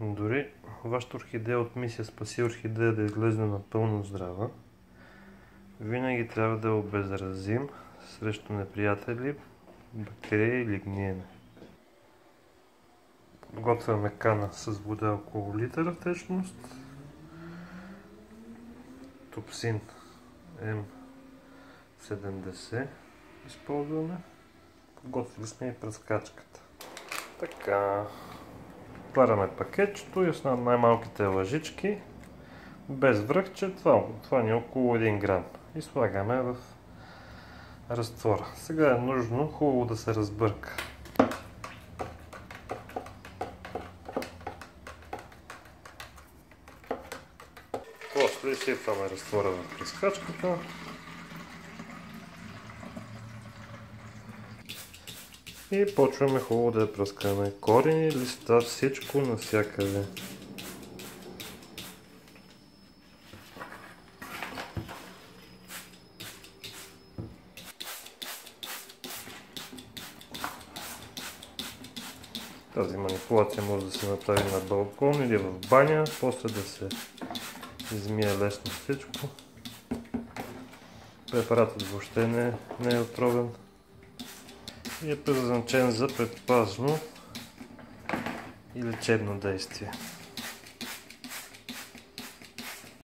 Дори вашата орхидея от мисия Спаси орхидея да изглежда напълно здрава, винаги трябва да обезразим срещу неприятели, бактерии или гниене. Подготвяме кана с вода около литър течност, топсин М70 използваме. Подготвили сме и пръскачката. Така, отваряме пакетчето и с най-малките лъжички, без връхче, това ни е около 1 грам. И слагаме в разтвора. Сега е нужно хубаво да се разбърка. После изсипваме разтвора в пръскачката. И почваме хубаво да я пръскаме. Корени, листа, всичко навсякъде. Тази манипулация може да се направи на балкон или в баня, после да се измие лесно всичко. Препаратът въобще не е отровен и е предназначен за предпазно и лечебно действие.